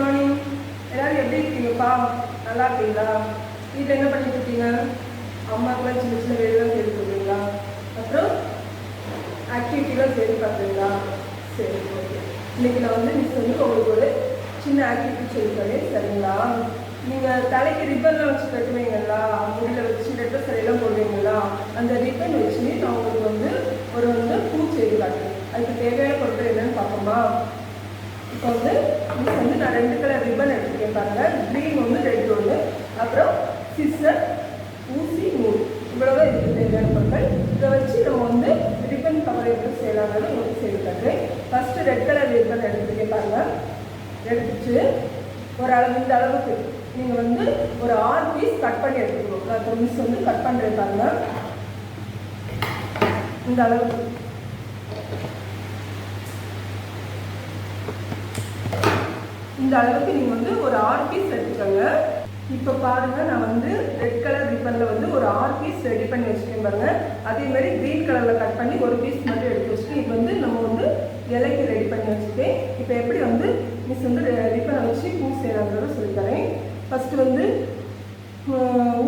Morning. எல்லாரும் எப்படி இருக்கீங்கப்பா? நல்லா இருக்கீங்களா? வீட்டில் என்ன பண்ணிட்டு இருக்கீங்க? அம்மாக்கெல்லாம் சின்ன சின்ன வேலைலாம் செய்து கொடுக்குறீங்களா? அப்புறம் ஆக்டிவிட்டிலாம் செய்து பார்க்குறீங்களா? சரி, ஓகே. இன்னைக்கு நான் மிஸ் உங்களுக்கு ஒரு சின்ன ஆக்டிவிட்டி சொல்லித்தரேன், சரிங்களா? நீங்கள் தலைக்கு ரிப்பன்லாம் வச்சு கட்டுவீங்களா? முடியில் வச்சு ரெட்டை சிலையெல்லாம் போடுவீங்களா? அந்த ரிப்பன் வச்சு நான் உங்களுக்கு ஒரு பூ செய்து காட்டுறேன். அதுக்கு தேவையான பொருட்கள் என்னன்னு பார்ப்போமா? இப்போ மிஸ் நான் 2 கலர் ரிப்பன் எடுத்துக்கேன் பாருங்கள். க்ரீன் ஒன்று, ரெட் ஒன்று, அப்புறம் சிஸ்ஸர், ஊசி, நூல், இவ்வளோதான் இதுக்கு தேவையான பொருட்கள். இதை வச்சு நம்ம ரிப்பன் கவர் எப்படி செய்யலாங்கிறது உங்களுக்கு செய்து காட்டுறேன். ஃபஸ்ட்டு ரெட் கலர் ரிப்பன் எடுத்துக்கேன் பாருங்கள். எடுத்துட்டு ஒரு அளவு இந்த அளவுக்கு நீங்கள் ஒரு 6 பீஸ் கட் பண்ணி எடுத்துக்கணும். நான் இப்போ மிஸ் கட் பண்ணுறேன் பாருங்கள். இந்த அளவுக்கு இந்த அளவுக்கு நீங்கள் ஒரு 6 பீஸ் எடுத்துக்கோங்க. இப்போ பாருங்கள், நான் ரெட் கலர் ரிப்பனில் ஒரு 6 பீஸ் ரெடி பண்ணி வச்சுக்கேன் பாருங்கள். அதேமாதிரி க்ரீன் கலரில் கட் பண்ணி ஒரு பீஸ் மட்டும் எடுத்து வச்சுட்டு இப்போ நம்ம இலைக்கு ரெடி பண்ணி வச்சுருக்கேன். இப்போ எப்படி மிஸ் ரிப்பனை வச்சு பூ செய்கிறாங்கிறத சொல்லித்தரேன். ஃபஸ்ட்டு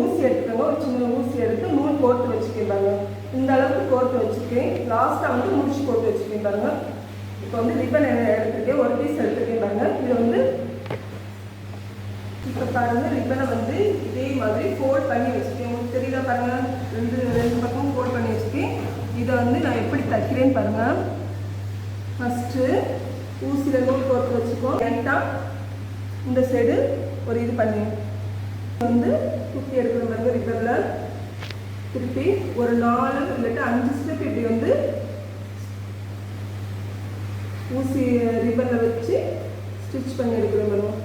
ஊசி எடுத்துக்கோங்க. ஒரு சின்ன ஊசி எடுத்து நூல் கோர்த்து வச்சுக்கேன் பாருங்கள். இந்த அளவுக்கு கோர்த்து வச்சுருக்கேன். லாஸ்ட்டாக முடிச்சு போட்டு வச்சுருக்கேன் பாருங்கள். இப்போ ரிப்பன் எடுத்துருக்கேன், ஒரு பீஸ் எடுத்துருக்கேன் பாருங்கள். இது இப்போ பாருங்கள், ரிப்பனை இதே மாதிரி ஃபோல்ட் பண்ணி வச்சுருக்கேன். உங்களுக்கு தெரியுதா பாருங்கள்? ரெண்டு பக்கமும் ஃபோல்ட் பண்ணி வச்சுருக்கேன். இதை நான் எப்படி தைக்கிறேன்னு பாருங்கள். ஃபஸ்ட்டு ஊசியில் நூல் கோர்த்து வச்சுக்கோம். லைட்டாக இந்த சைடு ஒரு இது பண்ணி குத்தி எடுக்கிற பாருங்கள். ரிப்பனில் திருப்பி ஒரு 4 இல்லாட்டா 5 ஸ்டெப் இப்படி ஊசி ரிப்பனில் வச்சு ஸ்டிச் பண்ணி எடுக்கிற பாருங்கள்.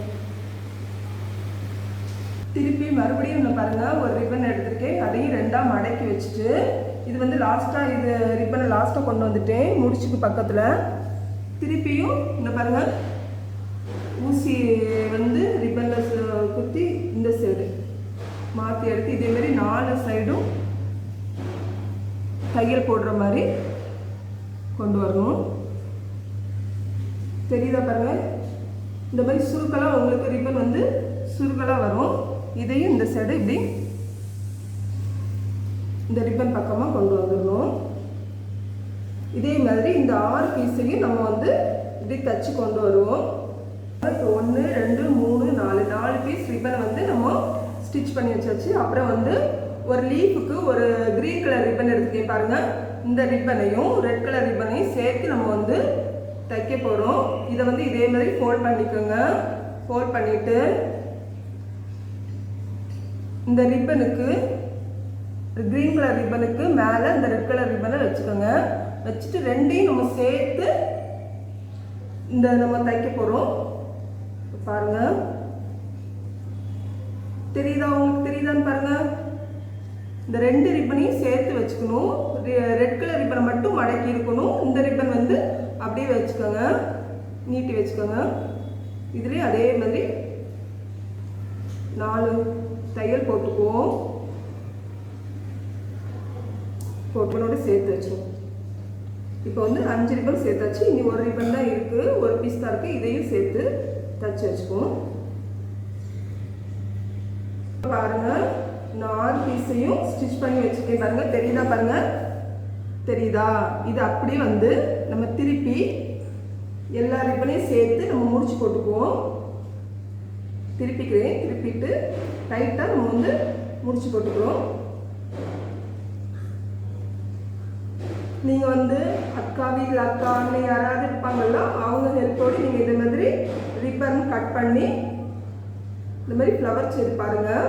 திருப்பி மறுபடியும் பாருங்கள், ஒரு ரிப்பன் எடுத்துருக்கேன். அதையும் 2ஆக மடக்கி வச்சுட்டு இது லாஸ்ட்டாக இது ரிப்பனை லாஸ்ட்டாக கொண்டு வந்துட்டேன் முடிச்சுக்கு பக்கத்தில். திருப்பியும் இந்த பாருங்கள், ஊசி ரிப்பனில் குத்தி இந்த சைடு மாற்றி எடுத்து இதேமாரி 4 சைடும் தையல் போடுற மாதிரி கொண்டு வரணும். தெரியுதா பாருங்கள்? இந்த மாதிரி சுருக்கெல்லாம் உங்களுக்கு ரிப்பன் சுருக்கெல்லாம் வரும். இதையும் இந்த சைடு இப்படி இந்த ரிப்பன் பக்கமாக கொண்டு வந்துடணும். இதே மாதிரி இந்த 6 பீஸையும் நம்ம இப்படி தச்சு கொண்டு வருவோம். இப்போ 1 2 3 4 பீஸ் ரிப்பனை நம்ம ஸ்டிச் பண்ணி வச்சாச்சு. அப்புறம் ஒரு லீஃபுக்கு ஒரு க்ரீன் கலர் ரிப்பன் எடுத்துக்கேன் பாருங்கள். இந்த ரிப்பனையும் ரெட் கலர் ரிப்பனையும் சேர்த்து நம்ம தைக்க போகிறோம். இதை இதே மாதிரி ஃபோல்ட் பண்ணிக்கோங்க. ஃபோல்ட் பண்ணிவிட்டு இந்த ரிப்பனுக்கு க்ரீன் கலர் ரிப்பனுக்கு மேலே இந்த ரெட் கலர் ரிப்பனை வச்சுக்கோங்க. வச்சுட்டு ரெண்டையும் நம்ம சேர்த்து நம்ம தைக்க போகிறோம். பாருங்கள், தெரியுதா? உங்களுக்கு தெரியுதான்னு பாருங்கள். இந்த 2 ரிப்பனையும் சேர்த்து வச்சுக்கணும். ரெட் கலர் ரிப்பனை மட்டும் மடக்கி இருக்கணும். இந்த ரிப்பன் அப்படியே வச்சுக்கோங்க, நீட்டி வச்சுக்கோங்க. இதுலேயும் அதே மாதிரி 4 தையல் போட்டுக்குவோம். போட்டனோடு சேர்த்து வச்சுருவோம். இப்போ 5 ரிப்பன் சேர்த்தாச்சு. இனி ஒரு ரிப்பன் தான் இருக்குது, ஒரு பீஸ் தான் இருக்குது. இதையும் சேர்த்து தச்சு வச்சுக்குவோம். பாருங்கள், நான் 6 பீஸையும் ஸ்டிச் பண்ணி வச்சுருக்கேன் பாருங்கள். தெரியுதா பாருங்கள்? தெரியுதா? இது அப்படியே நம்ம திருப்பி எல்லா ரிப்பனையும் சேர்த்து நம்ம முடிச்சு போட்டுக்குவோம். திருப்பிக்கிறேன். திருப்பிட்டு டைட்டாக நம்ம முடிச்சு போட்டுக்கிறோம். நீங்கள் அக்கா வீட்டில் அக்கா அண்ணன் யாராவது இருப்பாங்கல்ல, அவங்க ஹெல்ப்போடு நீங்கள் இந்த மாதிரி ரிப்பன் கட் பண்ணி இந்த மாதிரி ஃப்ளவர் செய்து பாருங்கள்.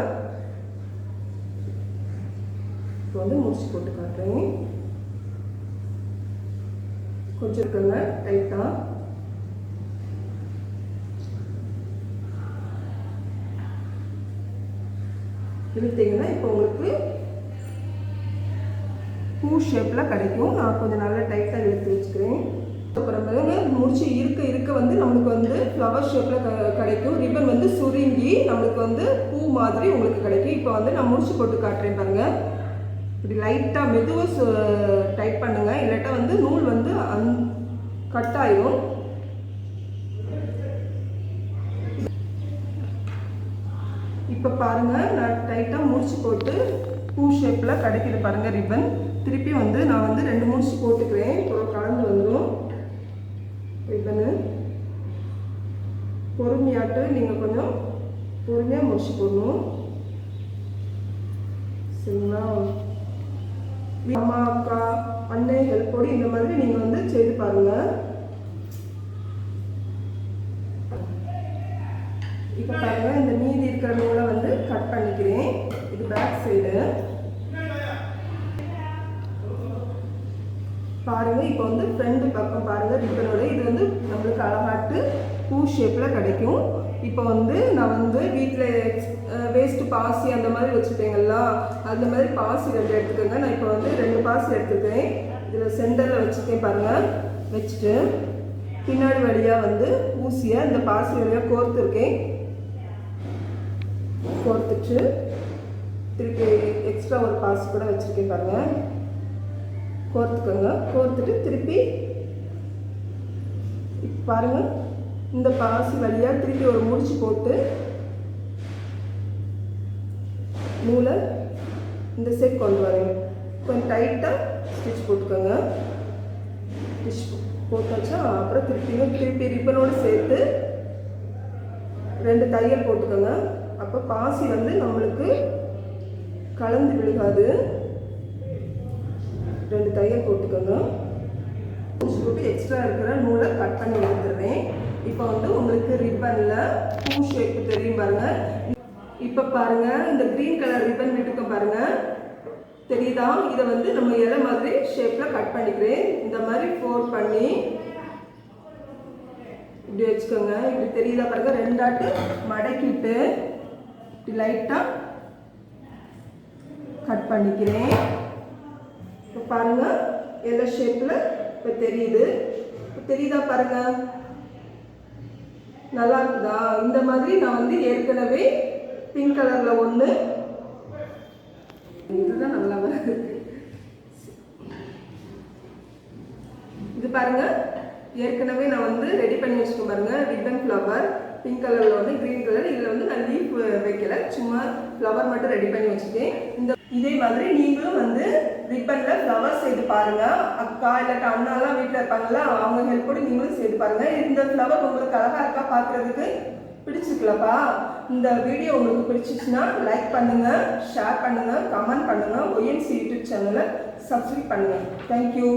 இப்போ முடிச்சு போட்டு காட்டுறேன். கொஞ்சம் இருக்குங்க டைட்டாக. இழுத்தீங்கன்னா இப்போ உங்களுக்கு பூ ஷேப்பில் கிடைக்கும். நான் கொஞ்சம் நல்லா டைட்டாக இழுத்து வச்சுக்கிறேன். அப்புறம் முடிச்சு இருக்க நம்மளுக்கு ஃப்ளவர் ஷேப்பில் கிடைக்கும். ரிப்பன் சுருங்கி நம்மளுக்கு பூ மாதிரி உங்களுக்கு கிடைக்கும். இப்போ நான் முடிச்சு போட்டு காட்டுறேன் பாருங்கள். இப்படி லைட்டாக மெதுவாக டைட் பண்ணுங்கள், இல்லாட்டா நூல் கட் ஆயிடும். இப்போ பாருங்கள், நான் டைட்டாக முடிச்சு போட்டு பூ ஷேப்பில் கிடைக்கிது பாருங்கள் ரிப்பன். திருப்பி வந்து நான் வந்து 2 முடிச்சு போட்டுக்கிறேன். இப்போ கலந்து வந்துடும் ரிப்பனு. பொறுமையாட்டு நீங்கள் கொஞ்சம் பொறுமையாக முடிச்சு போடணும், சரிங்களா? அம்மா, அக்கா, அண்ணன் ஹெல்ப்போடு இந்த மாதிரி நீங்கள் வந்து செய்து பாருங்கள். இப்போ பாருங்கள், இந்த மீதி இருக்கிற நூலை வந்து கட் பண்ணிக்கிறேன். இது பேக் சைடு பாருங்கள். இப்போ வந்து ஃப்ரண்ட் பக்கம் பாருங்கள் ரிப்பனோட இது வந்து நம்மளுக்கு அழகாட்டு பூ ஷேப்பில் கிடைக்கும். இப்போ வந்து நான் வந்து வீட்டில் வேஸ்ட்டு பாசி அந்த மாதிரி வச்சுருப்பேங்களா, அந்த மாதிரி பாசி 2 எடுத்துக்கோங்க. நான் இப்போ வந்து 2 பாசி எடுத்துக்கிறேன். இதில் சென்டரில் வச்சுருக்கேன் பாருங்கள். வச்சுட்டு பின்னாடி வழியாக வந்து ஊசியை இந்த பாசி வழியாக கோர்த்துருக்கேன். கோர்த்துட்டு திருப்பி எக்ஸ்ட்ரா ஒரு பாசி கூட வச்சுருக்கேன் பாருங்கள். கோர்த்துக்கோங்க. கோர்த்துட்டு திருப்பி பாருங்கள், இந்த பாசி வழியாக திருப்பி ஒரு முடிச்சு போட்டு நூலை இந்த சைட் கொண்டு வரேன். கொஞ்சம் டைட்டாக ஸ்டிச் போட்டுக்கோங்க. ஸ்டிச் போட்டாச்சா, அப்புறம் திருப்பி ரிப்பனோடு சேர்த்து 2 தையல் போட்டுக்கோங்க. அப்போ பாசி வந்து நம்மளுக்கு கலந்து விழுகாது. 2 தையல் போட்டுக்கோங்க. போட்டு எக்ஸ்ட்ரா இருக்கிற நூலை கட் பண்ணி எடுத்துடுறேன். இப்போ வந்து உங்களுக்கு ரிப்பனில் பூ ஷேப்பு தெரியும் பாருங்கள். இப்போ பாருங்கள், இந்த க்ரீன் கலர் ரிப்பன் விட்டுக்க பாருங்கள், தெரியுதா? இதை வந்து நம்ம இலை மாதிரி ஷேப்பில் கட் பண்ணிக்கிறேன். இந்த மாதிரி ஃபோல்ட் பண்ணி இப்படி வச்சுக்கோங்க. இப்படி தெரியுதா பாருங்கள், 2 ஆட்டு மடக்கிட்டு இப்படி லைட்டாக கட் பண்ணிக்கிறேன். இப்போ பாருங்கள், எலை ஷேப்பில் இப்போ தெரியுது. இப்போ தெரியுதா பாருங்கள், நல்லா இருக்குதா? இந்த மாதிரி நான் வந்து ஏற்கனவே பிங்க் கலரில் 1, இதுதான் நல்லா இருக்கு. இது பாருங்கள், ஏற்கனவே நான் வந்து ரெடி பண்ணி வச்சுக்கேன் பாருங்கள். ரிப்பன் ஃப்ளவர் பிங்க் கலரில் வந்து க்ரீன் கலர். இதில் வந்து நான் லீஃப் வைக்கல, சும்மா ஃப்ளவர் மட்டும் ரெடி பண்ணி வச்சுக்கேன். இதே மாதிரி நீங்களும் வந்து ரிப்பனில் ஃப்ளவர் செய்து பாருங்கள். அக்கா இல்லாட்டா அண்ணாலாம் வீட்டில் இருப்பாங்களா, அவங்க ஹெல்ப்போடு நீங்களும் செய்து பாருங்கள். இந்த ஃப்ளவர் உங்களுக்கு அழகாக இருக்கா பார்க்குறதுக்கு? பிடிச்சிருக்கலப்பா? இந்த வீடியோ உங்களுக்கு பிடிச்சிச்சுன்னா லைக் பண்ணுங்கள், ஷேர் பண்ணுங்கள், கமெண்ட் பண்ணுங்கள். ONC யூடியூப் சேனலை சப்ஸ்கிரைப் பண்ணுங்கள். தேங்க்யூ.